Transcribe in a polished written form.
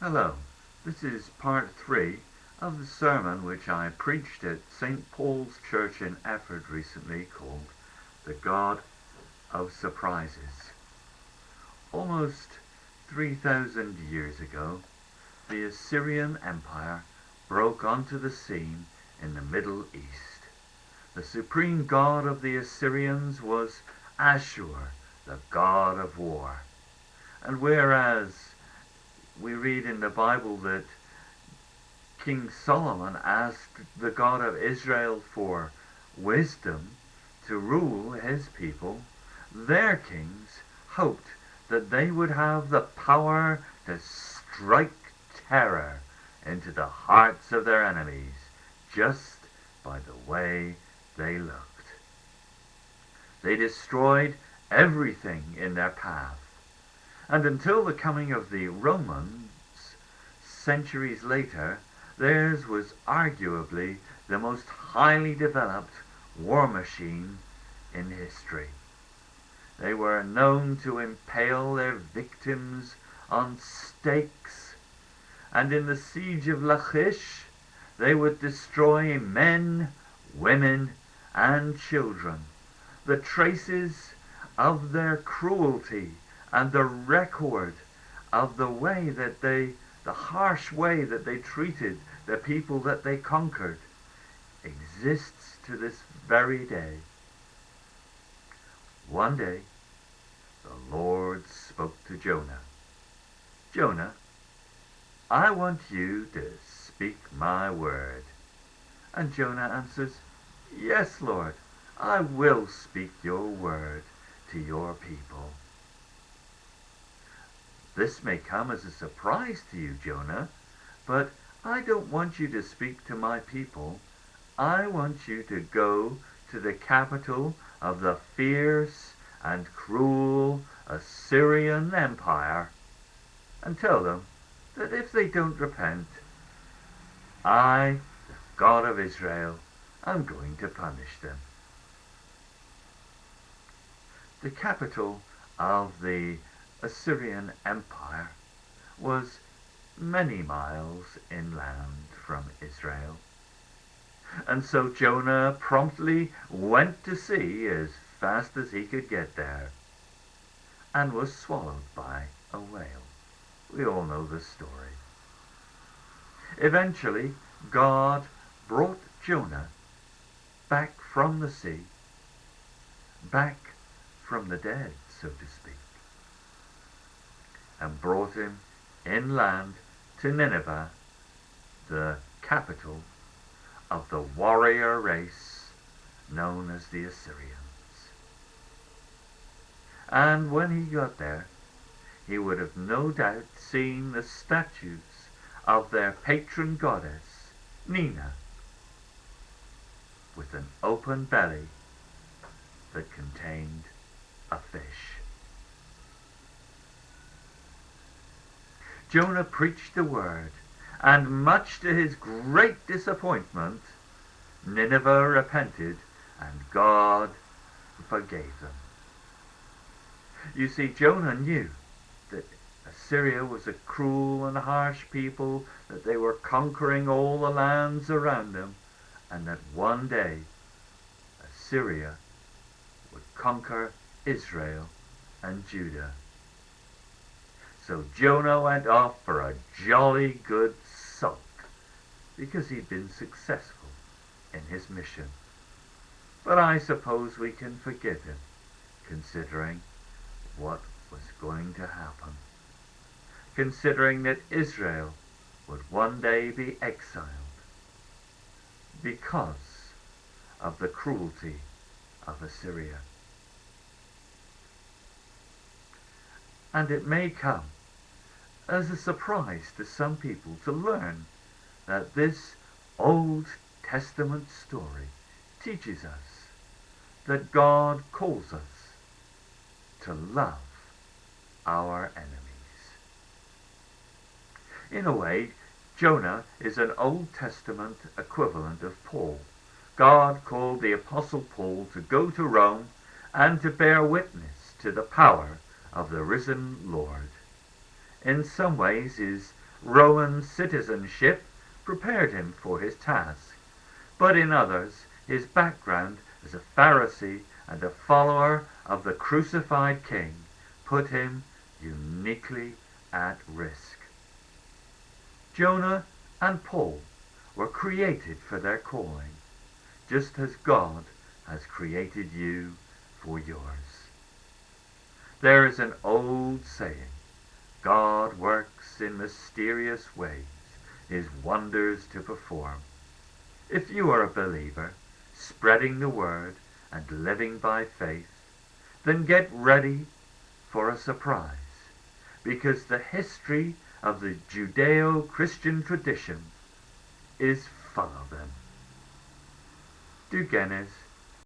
Hello, this is part 3 of the sermon which I preached at St. Paul's Church in Efford recently called The God of Surprises. Almost 3,000 years ago, the Assyrian Empire broke onto the scene in the Middle East. The supreme god of the Assyrians was Ashur, the god of war. And whereas we read in the Bible that King Solomon asked the God of Israel for wisdom to rule his people, their kings hoped that they would have the power to strike terror into the hearts of their enemies just by the way they looked. They destroyed everything in their path. And until the coming of the Romans, centuries later, theirs was arguably the most highly developed war machine in history. They were known to impale their victims on stakes, and in the siege of Lachish, they would destroy men, women, and children. The traces of their cruelty and the record of the harsh way that they treated the people that they conquered exists to this very day. One day, the Lord spoke to Jonah. Jonah, I want you to speak my word. And Jonah answers, Yes, Lord, I will speak your word to your people. This may come as a surprise to you, Jonah, but I don't want you to speak to my people. I want you to go to the capital of the fierce and cruel Assyrian Empire and tell them that if they don't repent, I, the God of Israel, am going to punish them. The capital of the Assyrian Empire was many miles inland from Israel. And so Jonah promptly went to sea as fast as he could get there and was swallowed by a whale. We all know the story. Eventually, God brought Jonah back from the sea, back from the dead, so to speak, and brought him inland to Nineveh, the capital of the warrior race known as the Assyrians. And when he got there, he would have no doubt seen the statues of their patron goddess, Nina, with an open belly that contained a fish. Jonah preached the word, and much to his great disappointment, Nineveh repented, and God forgave them. You see, Jonah knew that Assyria was a cruel and harsh people, that they were conquering all the lands around them, and that one day Assyria would conquer Israel and Judah. So Jonah went off for a jolly good sulk because he'd been successful in his mission. But I suppose we can forgive him, considering what was going to happen, considering that Israel would one day be exiled because of the cruelty of Assyria. And it may come as a surprise to some people to learn that this Old Testament story teaches us that God calls us to love our enemies. In a way, Jonah is an Old Testament equivalent of Paul. God called the Apostle Paul to go to Rome and to bear witness to the power of the risen Lord. In some ways, his Roman citizenship prepared him for his task, but in others his background as a Pharisee and a follower of the crucified King put him uniquely at risk. Jonah and Paul were created for their calling, just as God has created you for yours. There is an old saying, God works in mysterious ways, his wonders to perform. If you are a believer, spreading the word and living by faith, then get ready for a surprise, because the history of the Judeo-Christian tradition is full of them. Du Guinness,